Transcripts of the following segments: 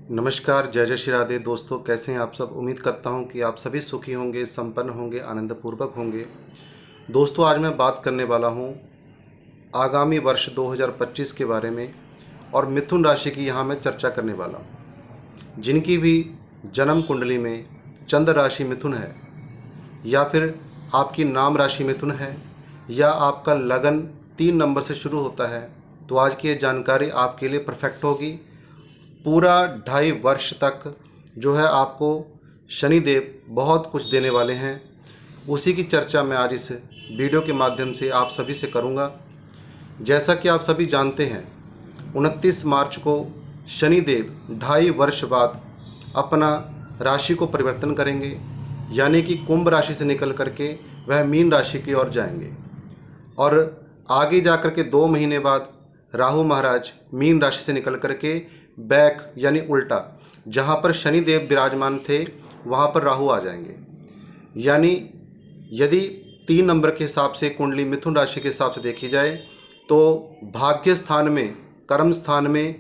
नमस्कार, जय जय श्री राधे। दोस्तों, कैसे हैं आप सब? उम्मीद करता हूं कि आप सभी सुखी होंगे, संपन्न होंगे, आनंदपूर्वक होंगे। दोस्तों, आज मैं बात करने वाला हूं आगामी वर्ष 2025 के बारे में और मिथुन राशि की यहां मैं चर्चा करने वाला हूं। जिनकी भी जन्म कुंडली में चंद्र राशि मिथुन है, या फिर आपकी नाम राशि मिथुन है, या आपका लगन 3 नंबर से शुरू होता है, तो आज की ये जानकारी आपके लिए परफेक्ट होगी। पूरा 2.5 वर्ष तक जो है आपको शनिदेव बहुत कुछ देने वाले हैं। उसी की चर्चा मैं आज इस वीडियो के माध्यम से आप सभी से करूंगा। जैसा कि आप सभी जानते हैं, 29 मार्च को शनिदेव 2.5 वर्ष बाद अपना राशि को परिवर्तन करेंगे, यानी कि कुंभ राशि से निकल करके वह मीन राशि की ओर जाएंगे। और आगे जाकर के 2 महीने बाद राहु महाराज मीन राशि से निकल करके बैक यानी उल्टा, जहाँ पर शनिदेव विराजमान थे वहाँ पर राहु आ जाएंगे। यानी यदि 3 नंबर के हिसाब से कुंडली मिथुन राशि के हिसाब से देखी जाए तो भाग्य स्थान में, कर्म स्थान में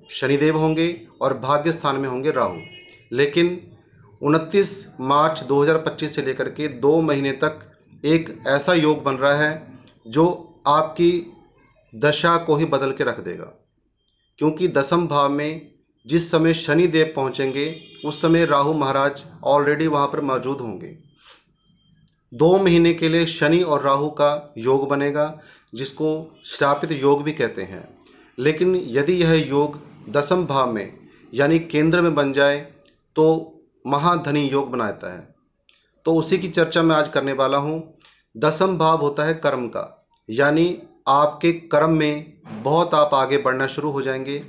शनिदेव होंगे और भाग्य स्थान में होंगे राहु। लेकिन 29 मार्च 2025 से लेकर के 2 महीने तक एक ऐसा योग बन रहा है जो आपकी दशा को ही बदल के रख देगा। क्योंकि दसम भाव में जिस समय शनि देव पहुंचेंगे उस समय राहु महाराज ऑलरेडी वहां पर मौजूद होंगे। 2 महीने के लिए शनि और राहु का योग बनेगा, जिसको श्रापित योग भी कहते हैं। लेकिन यदि यह योग दसम भाव में यानी केंद्र में बन जाए तो महाधनी योग बनाता है। तो उसी की चर्चा मैं आज करने वाला हूँ। दसम भाव होता है कर्म का, यानी आपके कर्म में बहुत आप आगे बढ़ना शुरू हो जाएंगे।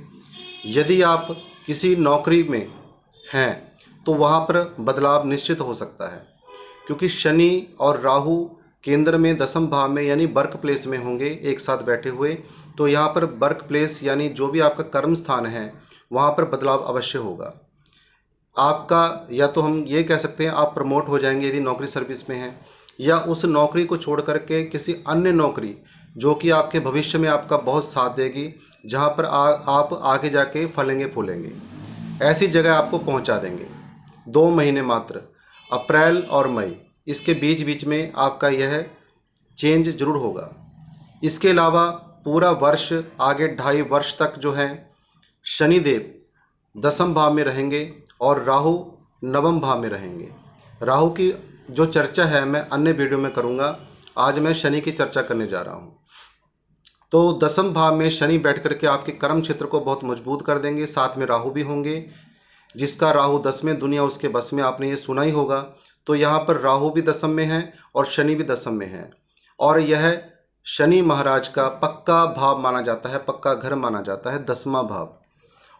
यदि आप किसी नौकरी में हैं तो वहाँ पर बदलाव निश्चित हो सकता है, क्योंकि शनि और राहु केंद्र में दसम भाव में यानी वर्क प्लेस में होंगे एक साथ बैठे हुए। तो यहाँ पर वर्क प्लेस यानी जो भी आपका कर्म स्थान है वहाँ पर बदलाव अवश्य होगा। आपका, या तो हम ये कह सकते हैं, आप प्रमोट हो जाएंगे यदि नौकरी सर्विस में हैं, या उस नौकरी को छोड़ करके किसी अन्य नौकरी जो कि आपके भविष्य में आपका बहुत साथ देगी, जहाँ पर आप आगे जाके फलेंगे फूलेंगे, ऐसी जगह आपको पहुँचा देंगे। 2 महीने मात्र, अप्रैल और मई, इसके बीच बीच में आपका यह चेंज जरूर होगा। इसके अलावा पूरा वर्ष आगे 2.5 वर्ष तक जो है शनिदेव दसम भाव में रहेंगे और राहु नवम भाव में रहेंगे। राहु की जो चर्चा है मैं अन्य वीडियो में करूंगा। आज मैं शनि की चर्चा करने जा रहा हूं। तो दसम भाव में शनि बैठ करके आपके कर्म क्षेत्र को बहुत मजबूत कर देंगे। साथ में राहु भी होंगे, जिसका राहु 10वें दुनिया उसके बस में, आपने ये सुना ही होगा। तो यहाँ पर राहु भी दसम में है और शनि भी दसम में है, और यह शनि महाराज का पक्का भाव माना जाता है, पक्का घर माना जाता है, 10वां भाव।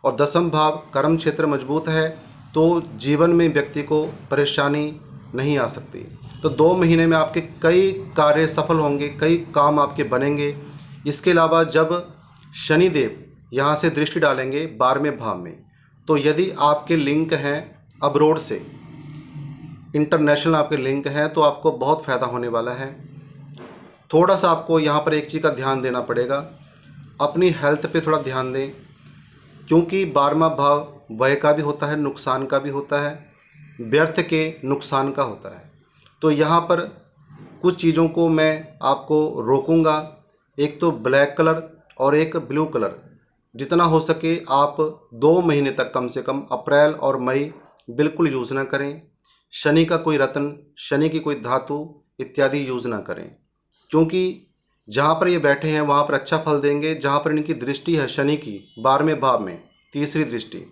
और दसम भाव कर्म क्षेत्र मजबूत है तो जीवन में व्यक्ति को परेशानी नहीं आ सकती। तो 2 महीने में आपके कई कार्य सफल होंगे, कई काम आपके बनेंगे। इसके अलावा जब शनिदेव यहाँ से दृष्टि डालेंगे 12वें भाव में, तो यदि आपके लिंक हैं अब्रोड से, इंटरनेशनल आपके लिंक हैं, तो आपको बहुत फायदा होने वाला है। थोड़ा सा आपको यहाँ पर एक चीज़ का ध्यान देना पड़ेगा, अपनी हेल्थ पे थोड़ा ध्यान दें, क्योंकि 12वां भाव व्यय का भी होता है, नुकसान का भी होता है, व्यर्थ के नुकसान का होता है। तो यहाँ पर कुछ चीज़ों को मैं आपको रोकूंगा, एक तो ब्लैक कलर और एक ब्लू कलर। जितना हो सके आप 2 महीने तक कम से कम अप्रैल और मई बिल्कुल यूज़ ना करें। शनि का कोई रत्न, शनि की कोई धातु इत्यादि यूज़ ना करें, क्योंकि जहाँ पर ये बैठे हैं वहाँ पर अच्छा फल देंगे। जहाँ पर इनकी दृष्टि है शनि की 12वें भाव में, तीसरी दृष्टि,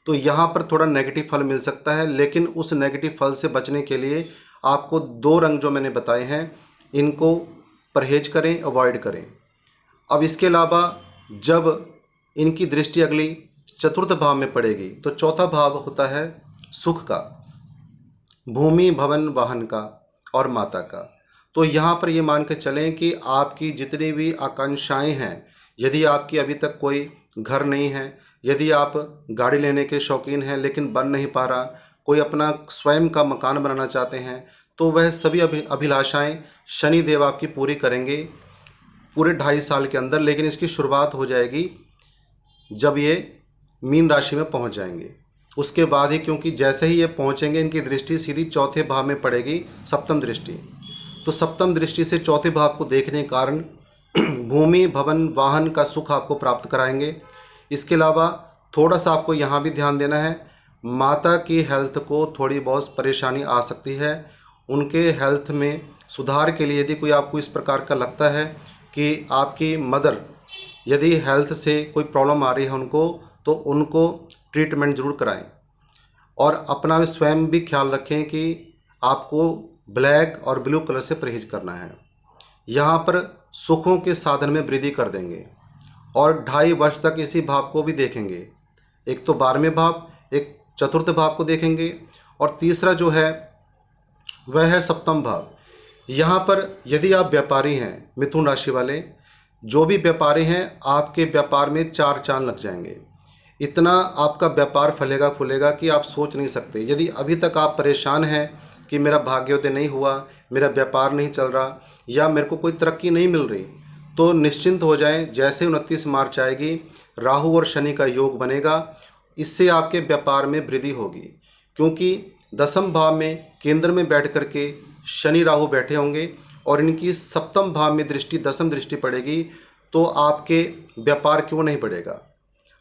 तो यहाँ पर थोड़ा नेगेटिव फल मिल सकता है। लेकिन उस नेगेटिव फल से बचने के लिए आपको 2 रंग जो मैंने बताए हैं इनको परहेज करें, अवॉइड करें। अब इसके अलावा जब इनकी दृष्टि अगली चतुर्थ भाव में पड़ेगी तो चौथा भाव होता है सुख का, भूमि भवन वाहन का और माता का। तो यहाँ पर ये मान के चलें कि आपकी जितनी भी आकांक्षाएं हैं, यदि आपकी अभी तक कोई घर नहीं है, यदि आप गाड़ी लेने के शौकीन हैं लेकिन बन नहीं पा रहा, कोई अपना स्वयं का मकान बनाना चाहते हैं, तो वह सभी अभिलाषाएं शनि देव आपकी पूरी करेंगे पूरे 2.5 साल के अंदर। लेकिन इसकी शुरुआत हो जाएगी जब ये मीन राशि में पहुंच जाएंगे। उसके बाद ही, क्योंकि जैसे ही ये पहुंचेंगे इनकी दृष्टि सीधी चौथे भाव में पड़ेगी, सप्तम दृष्टि। तो सप्तम दृष्टि से चौथे भाव को देखने के कारण भूमि, भवन, वाहन का सुख आपको प्राप्त कराएंगे। इसके अलावा थोड़ा सा आपको यहाँ भी ध्यान देना है, माता की हेल्थ को थोड़ी बहुत परेशानी आ सकती है। उनके हेल्थ में सुधार के लिए यदि कोई आपको इस प्रकार का लगता है कि आपकी मदर यदि हेल्थ से कोई प्रॉब्लम आ रही है उनको, तो उनको ट्रीटमेंट ज़रूर कराएं। और अपना स्वयं भी ख्याल रखें कि आपको ब्लैक और ब्लू कलर से परहेज करना है। यहाँ पर सुखों के साधन में वृद्धि कर देंगे और 2.5 वर्ष तक इसी भाव को भी देखेंगे। एक तो 12वें भाव, एक चतुर्थ भाव को देखेंगे, और तीसरा जो है वह है सप्तम भाव। यहाँ पर यदि आप व्यापारी हैं, मिथुन राशि वाले जो भी व्यापारी हैं, आपके व्यापार में 4 चांद लग जाएंगे। इतना आपका व्यापार फलेगा फूलेगा कि आप सोच नहीं सकते। यदि अभी तक आप परेशान हैं कि मेरा भाग्योदय नहीं हुआ, मेरा व्यापार नहीं चल रहा, या मेरे को कोई तरक्की नहीं मिल रही, तो निश्चिंत हो जाएं। जैसे 29 मार्च आएगी, राहु और शनि का योग बनेगा, इससे आपके व्यापार में वृद्धि होगी। क्योंकि 10वें भाव में केंद्र में बैठ करके शनि राहु बैठे होंगे और इनकी सप्तम भाव में दृष्टि, 10वीं दृष्टि पड़ेगी, तो आपके व्यापार क्यों नहीं बढ़ेगा।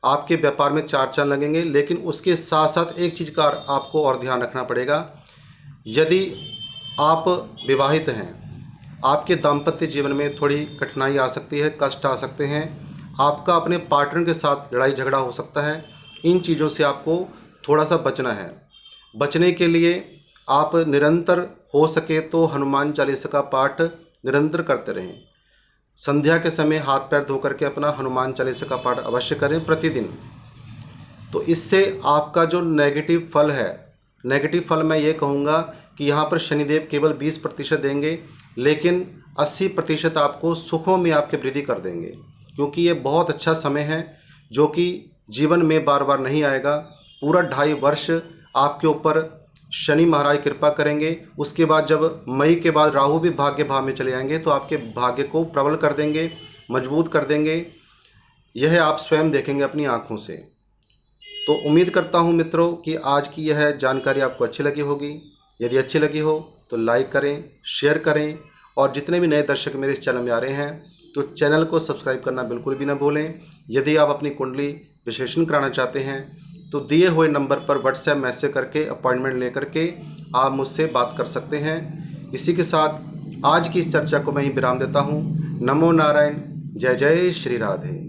आपके व्यापार में 4 चांद लगेंगे। लेकिन उसके साथ साथ एक चीज़ का आपको और ध्यान रखना पड़ेगा। यदि आप विवाहित हैं, आपके दाम्पत्य जीवन में थोड़ी कठिनाई आ सकती है, कष्ट आ सकते हैं, आपका अपने पार्टनर के साथ लड़ाई झगड़ा हो सकता है। इन चीज़ों से आपको थोड़ा सा बचना है। बचने के लिए आप निरंतर हो सके तो हनुमान चालीसा का पाठ निरंतर करते रहें। संध्या के समय हाथ पैर धो करके अपना हनुमान चालीसा का पाठ अवश्य करें प्रतिदिन। तो इससे आपका जो नेगेटिव फल है, नेगेटिव फल मैं ये कहूँगा कि यहाँ पर शनिदेव केवल 20% देंगे, लेकिन 80% आपको सुखों में आपके वृद्धि कर देंगे। क्योंकि ये बहुत अच्छा समय है जो कि जीवन में बार बार नहीं आएगा। पूरा 2.5 वर्ष आपके ऊपर शनि महाराज कृपा करेंगे। उसके बाद जब मई के बाद राहु भी भाग्य भाव में चले आएंगे, तो आपके भाग्य को प्रबल कर देंगे, मजबूत कर देंगे। यह आप स्वयं देखेंगे अपनी आँखों से। तो उम्मीद करता हूँ मित्रों कि आज की यह जानकारी आपको अच्छी लगी होगी। यदि अच्छी लगी हो तो लाइक करें, शेयर करें, और जितने भी नए दर्शक मेरे इस चैनल में आ रहे हैं तो चैनल को सब्सक्राइब करना बिल्कुल भी ना भूलें। यदि आप अपनी कुंडली विश्लेषण कराना चाहते हैं तो दिए हुए नंबर पर व्हाट्सएप मैसेज करके अपॉइंटमेंट लेकर के आप मुझसे बात कर सकते हैं। इसी के साथ आज की इस चर्चा को मैं ही विराम देता हूँ। नमो नारायण। जय जय श्री राधे।